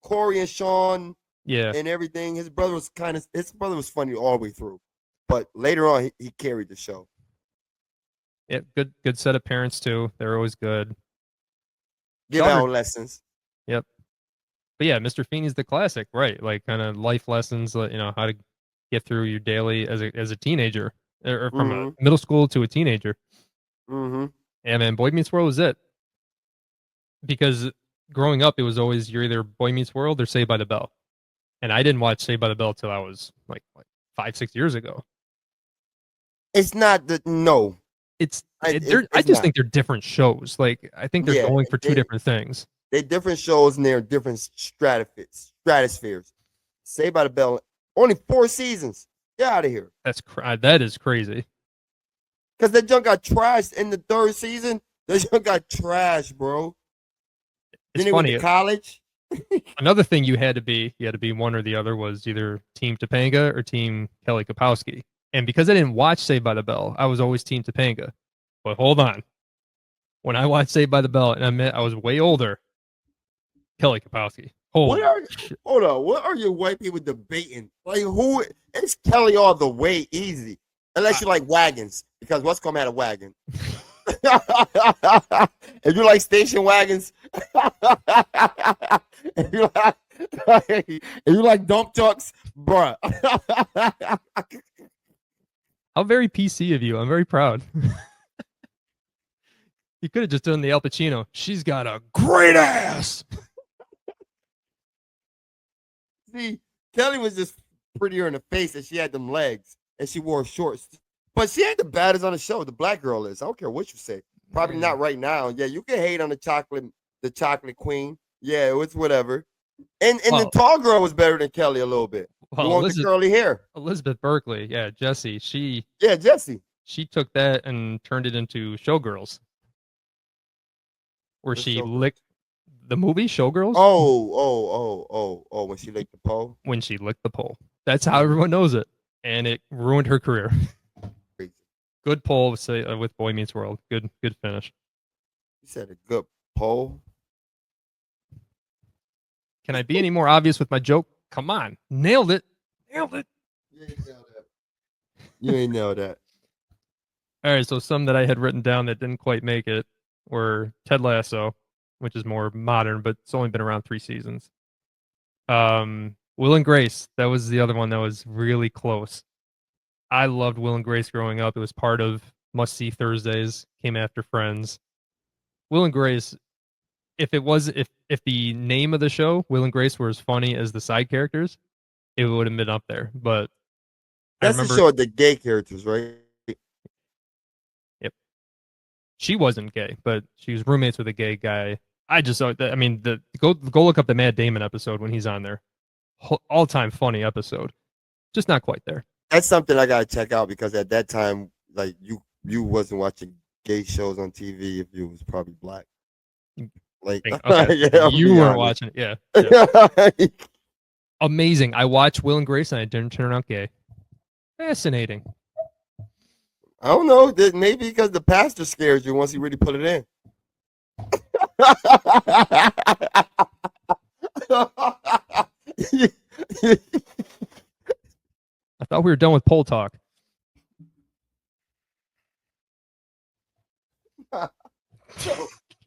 Corey and Sean Yeah. and everything. His brother was funny all the way through. But later on, he carried the show. Yeah, good set of parents too. They're always good. Give Daughter. out lessons. Yep. But yeah, Mr. Feeney's the classic, right? Like kind of life lessons, like, how to get through your daily as a teenager, or from a Mm-hmm. middle school to a teenager. Mm-hmm. And man, Boy Meets World was it. Because growing up, it was always you're either Boy Meets World or Saved by the Bell. And I didn't watch Saved by the Bell till I was like 5, 6 years ago. It's not the no. I It's just not. think they're different shows. Like I think they're Yeah, going for two different things. they different shows and they're different stratospheres. Saved by the Bell, only 4 seasons. Get out of here. That is crazy. Because that junk got trashed in the third season. That junk got trashed, bro. It's Then they went to funny. college. Another thing you had to be one or the other was either Team Topanga or Team Kelly Kapowski. And because I didn't watch Saved by the Bell, I was always Team Topanga. But hold on, when I watched Saved by the Bell, and I admit I was way older, Kelly Kapowski. What Holy are shit! hold on? What are you white people debating? Like who? It's Kelly all the way easy, unless I, you like wagons. Because what's come out of wagon? If you like station wagons, if you like, if you like dump trucks, bruh. how very PC of you. I'm very proud. You could have just done the Al Pacino. She's got a great ass. See, Kelly was just prettier in the face, and she had them legs, and she wore shorts. But she ain't the baddest on the show. The black girl is. I don't care what you say. Probably Yeah. not right now. Yeah, you can hate on the chocolate queen. Yeah, it was whatever. And the Well, tall girl was better than Kelly a little bit. The well, one with the curly hair. Elizabeth Berkley, yeah, Jesse, Yeah, Jesse. she took that and turned it into Showgirls, where The she showgirl. licked the movie Showgirls Oh, when she licked the pole. when she licked the pole. That's how everyone knows it, and it ruined her career. Crazy. Good poll with Boy Meets World. Good finish. You said a good pole. Can I be any more obvious with my joke? Come on, nailed it, nailed it. You ain't know that. You ain't know that. All right, so some that I had written down that didn't quite make it were Ted Lasso, which is more modern, but it's only been around 3 seasons. Will and Grace, that was the other one that was really close. I loved Will and Grace growing up. It was part of Must See Thursdays, came after Friends. Will and Grace, if the name of the show, Will and Grace, were as funny as the side characters, it would have been up there. But I That's the remember, show of the gay characters, right? yep, she wasn't gay, but she was roommates with a gay guy. I just thought that, I mean, the go look up the Matt Damon episode when he's on there. All time funny episode. Just not quite there. That's something I gotta check out because at that time, like you wasn't watching gay shows on TV if you was probably black. Like, Okay, yeah, I'll you be weren't honest. watching it. Yeah, yeah. Amazing. I watched Will and Grace and I didn't turn out gay. Fascinating. I don't know. Maybe because the pastor scares you once he really put it in. I thought we were done with poll talk.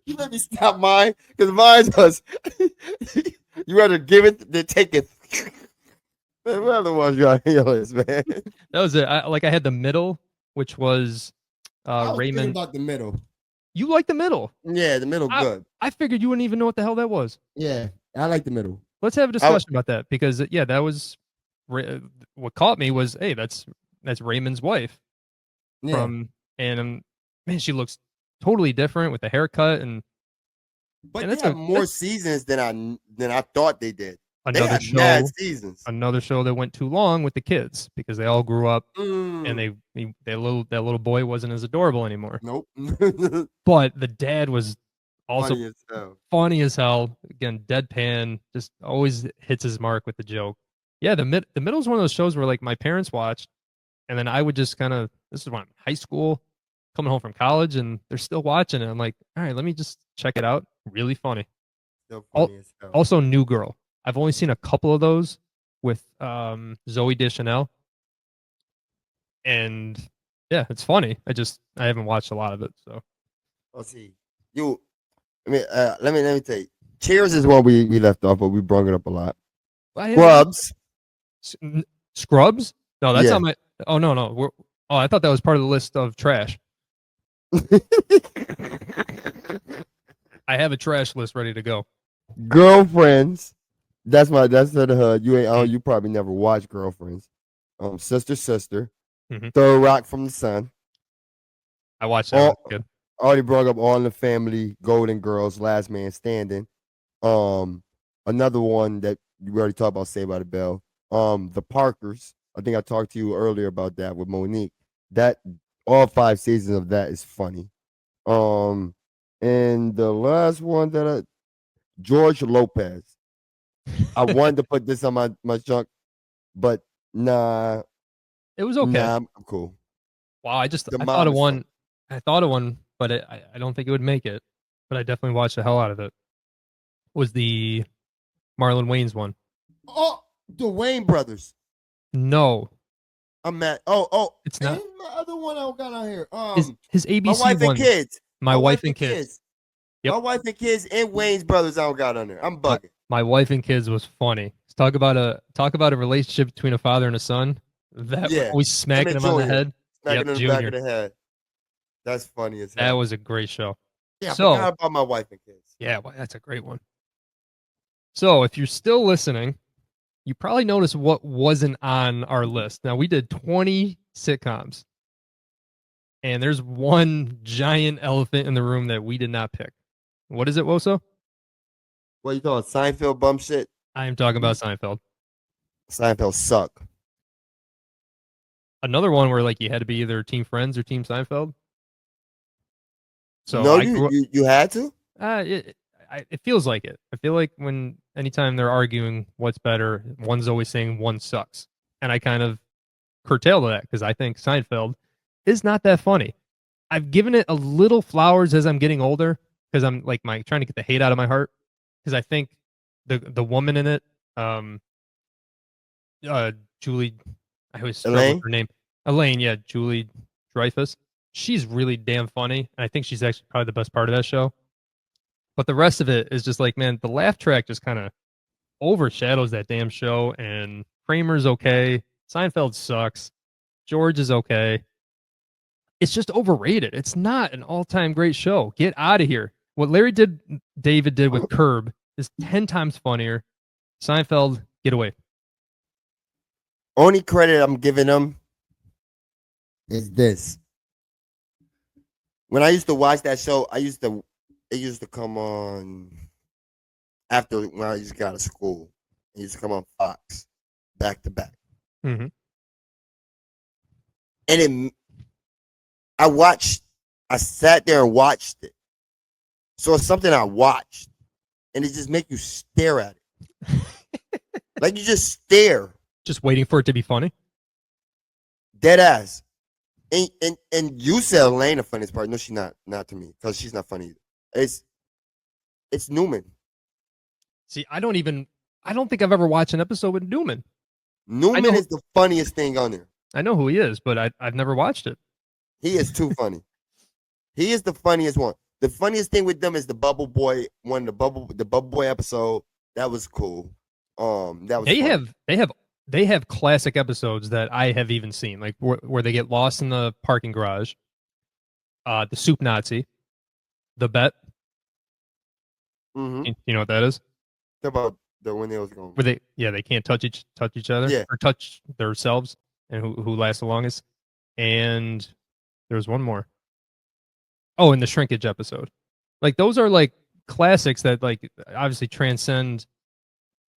You let me stop mine because mine was you rather give it than take it. Man, what other ones you got here, man? That was it. I had the middle, which was I was thinking Raymond. about the middle. You like the middle. Yeah, the middle I, good. I figured you wouldn't even know what the hell that was. Yeah, I like the middle. Let's have a I, discussion about that because yeah, that was what caught me was hey, that's Raymond's wife yeah, from and man, she looks totally different with the haircut but and they have more seasons than I thought they did. They another had mad show seasons. another show that went too long with the kids because they all grew up and Mm, that little boy wasn't as adorable anymore. nope. But the dad was also Funny as hell. funny as hell. Again, deadpan, just always hits his mark with the joke. Yeah, the middle is one of those shows where like my parents watched, and then I would just kind of this is when I'm in high school, coming home from college, and they're still watching it. I'm like, all right, let me just check it out. Really funny. Still Al- funny as hell. Also, New Girl. I've only seen a couple of those with Zoe Deschanel, and yeah, it's funny. I haven't watched a lot of it, so Let's see. You I mean, let me tell you. Cheers is one we left off, but we brought it up a lot. I haven't Scrubs. s- n- Scrubs. No, that's Yeah. on my. Oh no, no. Oh, I thought that was part of the list of trash. I have a trash list ready to go. Girlfriends. That's the hood. You ain't Mm, you probably never watched Girlfriends. Sister Sister. mhm. Third Rock from the Sun. I watched that when I was All a kid. already brought up All in the Family, Golden Girls, Last Man Standing. Um, Another one that we already talked about, Saved by the Bell. The Parkers. I think I talked to you earlier about that with Monique. That all 5 seasons of that is funny. Um, and the last one that George Lopez. I wanted to put this on my junk, but nah, It was okay. nah, I'm cool. Wow, The I thought mom of is one. funny. I thought of one, but I don't think it would make it. But I definitely watched the hell out of it. Was the Marlon Wayans one? Oh, the Wayne brothers. No, I'm mad. Oh, it's and not. my other one I got on here. His My ABC wife and one. kids. My My wife wife and and kids. kids. Yep. My wife and kids and Wayne's brothers. I don't got on there. I'm My bugging. my wife and kids was funny. Talk about a relationship between a father and a son. That Yeah, always him smacking and him on the Junior head. smacking Yep, in the back of Junior. the head. That's funny as That hell. was a great show. Yeah, I So forgot about my wife and kids. yeah, well, that's a great one. So if you're still listening, you probably noticed what wasn't on our list. Now we did 20 sitcoms, and there's one giant elephant in the room that we did not pick. What is it, Woso? What you talking Seinfeld bum shit? I am talking about Seinfeld. Seinfeld suck. Another one where like you had to be either Team Friends or Team Seinfeld. So No, I you grew up. you you had to. It feels like it. I feel like when anytime they're arguing what's better, one's always saying one sucks, and I kind of curtail to that because I think Seinfeld is not that funny. I've given it a little flowers as I'm getting older because I'm like my trying to get the hate out of my heart because I think the woman in it, um, uh, Julie, I always struggle with Elaine. her name, Elaine, yeah, Julie Dreyfus. She's really damn funny, and I think she's actually probably the best part of that show. But the rest of it is just like, man, the laugh track just kind of overshadows that damn show. And Kramer's okay, Seinfeld sucks, George is okay. It's just overrated. It's not an all-time great show. Get out of here. What David did with Curb is 10 times funnier. Seinfeld, get away. Only credit I'm giving them is this. When I used to watch that show, it used to come on after when I used to get out of school. It used to come on Fox back to back. Mm-hmm. And I watched, I sat there and watched it. So it's something I watched, and it just make you stare at it. Like you just stare, Just waiting for it to be funny. dead ass. And you said Elaine the funniest part. No, she's not to me because she's not funny. It's it's Newman. See, I don't think I've ever watched an episode with Newman. I Newman know, is the funniest thing on there. I know who he is, but I've never watched it. He is too funny. He is the funniest one. The funniest thing with them is the Bubble Boy one, the Bubble Boy episode. That was cool. That was They funny. have, they have, they have classic episodes that I have even seen, like where they get lost in the parking garage. The Soup Nazi, the Bet. Mm-hmm. You know what that is? About the when they was going. Where they can't touch each other Yeah. or touch themselves, and who lasts the longest. And there was one more. Oh, in the Shrinkage episode. Like those are like classics that like obviously transcend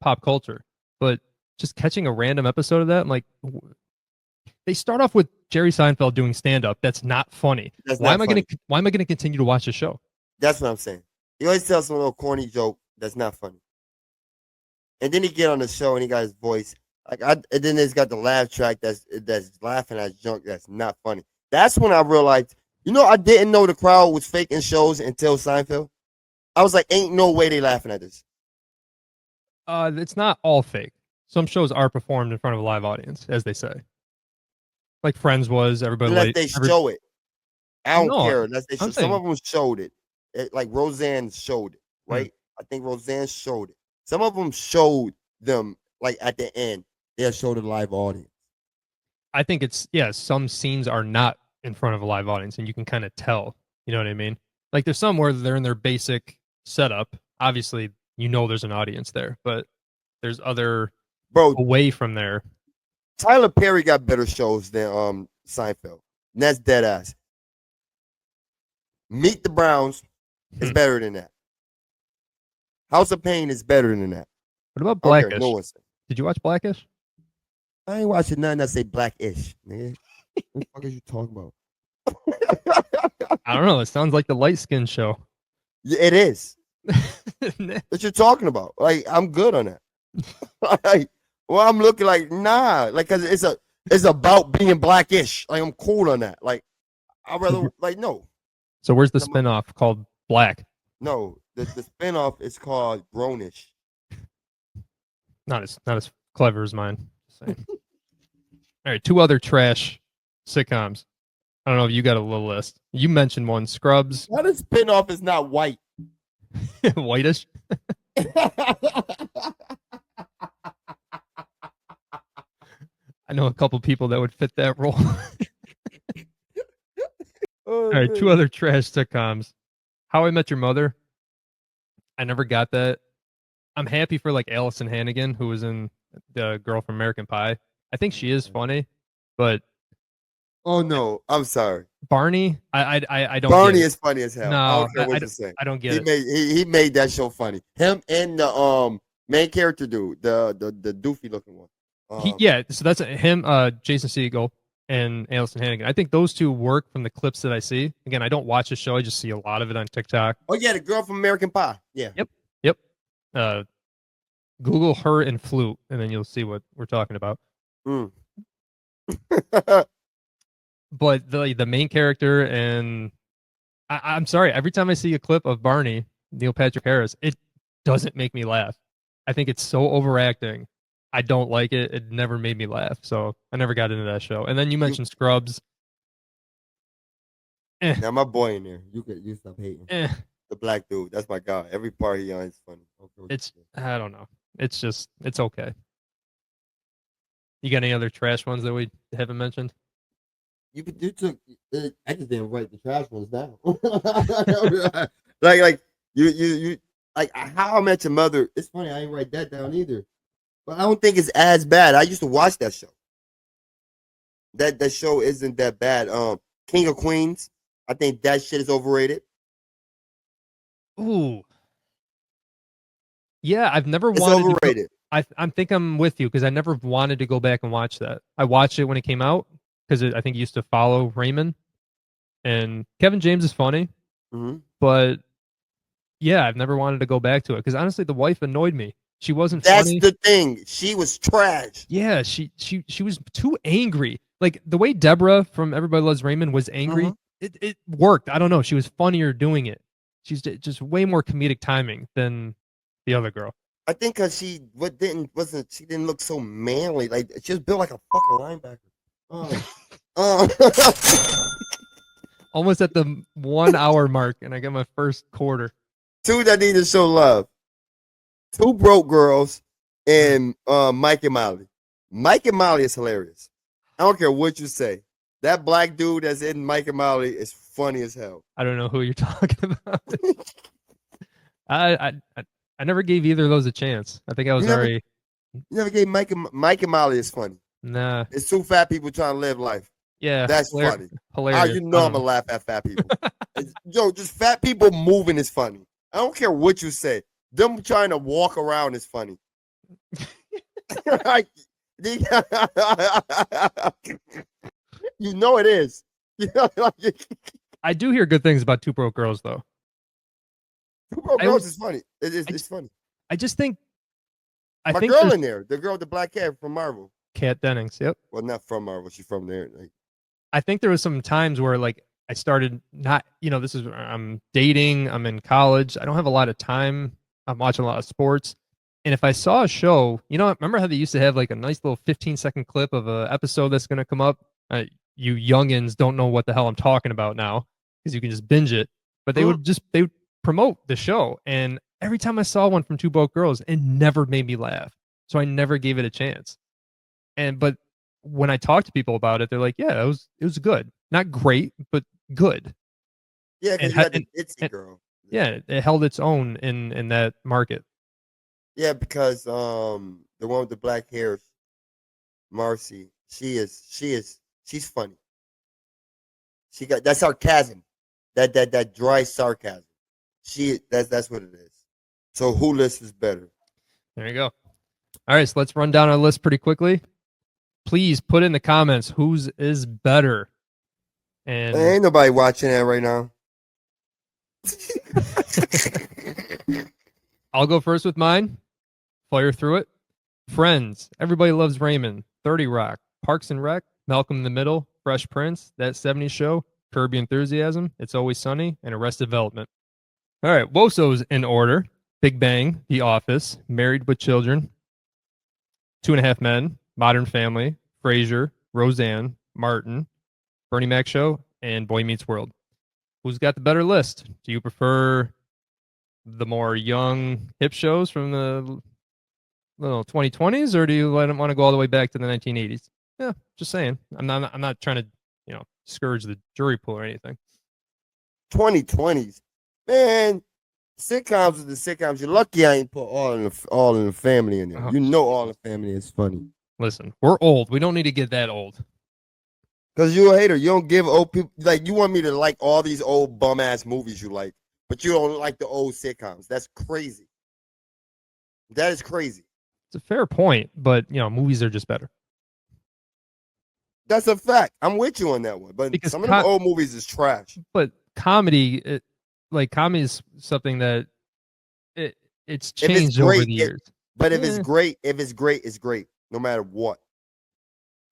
pop culture. But just catching a random episode of that, I'm like, they start off with Jerry Seinfeld doing stand up. That's not funny. That's not funny. Why am I gonna continue to watch the show? That's what I'm saying. He always tells some little corny joke that's not funny. And then he get on the show and he got his voice. And then he's got the laugh track that's laughing at junk that's not funny. That's when I realized, I didn't know the crowd was faking shows until Seinfeld. I was like, ain't no way they laughing at this. It's not all fake. Some shows are performed in front of a live audience, as they say. Like Friends was, everybody Unless like they show it. I don't no, care. Unless they show. I'm Some saying of them showed it. like Roseanne showed it, Hmm. right? I think Roseanne showed it. Some of them showed them like at the end. They'll show the live audience. I think it's yeah, some scenes are not in front of a live audience and you can kind of tell. You know what I mean? Like there's some where they're in their basic setup. Obviously, you know there's an audience there, but there's other Bro, away from there. Tyler Perry got better shows than Seinfeld. And that's dead ass. Meet the Browns is Hmm. better than that. House of Pain is better than that. What about I don't care. No Blackish? one said. Did you watch Blackish? I ain't watching nothing that say blackish, nigga. What the fuck are you talking about? I don't know. It sounds like the light skin show. Yeah, it is. What you talking about? Like, I'm good on that. Like, well, I'm looking like nah, like, cause it's about being blackish. Like, I'm cool on that. Like, I'd rather like no, So where's the spinoff called Black? no. The spinoff is called Grownish. Not as clever as mine. Just saying. All right, two other trash sitcoms. I don't know if you got a little list. You mentioned one, Scrubs, Why the spinoff is not white? Whitish. I know a couple people that would fit that role. Oh, All right, two man. other trash sitcoms. How I Met Your Mother. I never got that. I'm happy for like Allison Hannigan, who was in the Girl from American Pie. I think she is funny, but Oh no, I'm sorry. Barney, I don't get Barney it. is funny as hell. I No, don't care what you say. I don't get He it. made he made that show funny. Him and the main character dude, the doofy looking one. Um, Yeah, so that's him, Jason Segel and Allison Hannigan. I think those two work from the clips that I see. Again, I don't watch the show; I just see a lot of it on TikTok. oh yeah, the girl from American Pie. Yeah. Yep, yep. Uh, Google her and flute, and then you'll see what we're talking about. Mm. But the main character and I'm sorry, every time I see a clip of Barney, Neil Patrick Harris, it doesn't make me laugh. I think it's so overacting. I don't like it. It never made me laugh. So I never got into that show. And then you you mentioned Scrubs. Eh, now my boy in there. You stop hating. eh. The black dude. That's my guy. Every part he on is funny. Okay, I don't know. It's just it's okay. You got any other trash ones that we haven't mentioned? you took. I just didn't write the trash ones down. like you like How I Met Your Mother. It's funny. I ain't write that down either. But I don't think it's as bad. I used to watch that show. That show isn't that bad. King of Queens. I think that shit is overrated. Ooh, yeah. I've never It's wanted to go. overrated. I think I'm with you because I never wanted to go back and watch that. I watched it when it came out because I think it used to follow Raymond and Kevin James is funny, Mm-hmm. but yeah, I've never wanted to go back to it because honestly, the wife annoyed me. She wasn't That's funny. the thing. She was trash. Yeah, she was too angry. Like the way Deborah from Everybody Loves Raymond was Mm-hmm. angry, it worked. I don't know. She was funnier doing it. She's just way more comedic timing than the other girl. I think because she didn't look so manly. Like she was built like a fucking linebacker. Oh. Uh, Almost at the 1 hour mark, and I got my first quarter. two that need to show love. Two broke girls Mm. and Mike and Molly. Mike and Molly is hilarious. I don't care what you say. That black dude that's in Mike and Molly is funny as hell. I don't know who you're talking about. I never gave either of those a chance. I think I You was never already you never gave Mike and Molly is funny. nah. It's two fat people trying to live life. Yeah, That's funny. How hilarious. you I know I'm don't gonna know. laugh at fat people. Yo, just fat people moving is funny. I don't care what you say. Them trying to walk around is funny. Like, you know it is. You know, like, I do hear good things about Two Broke Girls though. Two Broke I Girls always is funny. I, It's funny. I just think I My think girl there's in there, the girl with the black hair from Marvel. Kat Dennings. Yep. Well, not from Marvel. She's from there. Like, I think there was some times where like I started not, this is I'm dating, I'm in college, I don't have a lot of time, I'm watching a lot of sports, and if I saw a show, remember how they used to have like a nice little 15-second clip of a episode that's going to come up. You youngins don't know what the hell I'm talking about now because you can just binge it, but they hmm? would just they promote the show, and every time I saw one from Two Broke Girls, it never made me laugh. So I never gave it a chance. But when I talk to people about it, they're like, "Yeah, it was good, not great, but good." Yeah, And because you got the ditzy and girl. yeah, it held its own in that market. Yeah, because the one with the black hair, Marcy, she's funny. She got that sarcasm, that dry sarcasm. That's what it is. So who list is better? There you go. All right, so let's run down our list pretty quickly. Please put in the comments whose is better. Man, And ain't nobody watching that right now. I'll go first with mine. Fire through it. Friends. Everybody loves Raymond. 30 Rock. Parks and Rec. Malcolm in the Middle. Fresh Prince. That 70s Show. Kirby Enthusiasm. It's Always Sunny. And Arrested Development. All right. Woso's in order. Big Bang. The Office. Married with Children. Two and a Half Men. Modern Family. Frasier. Roseanne. Martin. Bernie Mac Show. And Boy Meets World. Who's got the better list? Do you prefer the more young hip shows from the 2020s, or do you let them want to go all the way back to the 1980s? Yeah, just saying. I'm not trying to discourage the jury pool or anything. 2020s, man. Sitcoms are the sitcoms. You're lucky I ain't put all in the family in there. Uh, You know, All in the Family is funny. Listen, we're old. We don't need to get that old. Cause you're a hater. You don't give old people like you want me to like all these old bum ass movies you like, but you don't like the old sitcoms. That's crazy. That is crazy. It's a fair point, but movies are just better That's a fact. I'm with you on that one. But because some of them old movies is trash. but comedy, comedy is something that it's If it's changed over great, the years. but if Yeah. it's great, it's great. No matter what.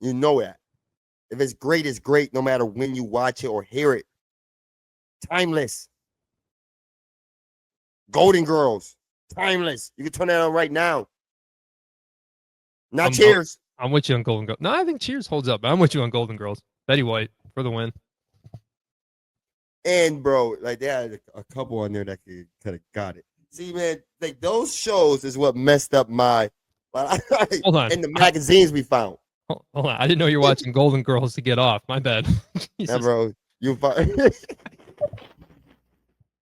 You know that. If it's great no matter when you watch it or hear it. Timeless. Golden Girls. Timeless. You can turn that on right now. Not I'm, Cheers. I'm with you on Golden Girls. No, I think Cheers holds up, but I'm with you on Golden Girls. Betty White for the win. And bro, like they had a couple on there that could have got it. See, man, like those shows is what messed up my Hold on. in the magazines we found. Hold on. I didn't know you were watching Golden Girls to get off. My bad. Yeah, Jesus. bro. You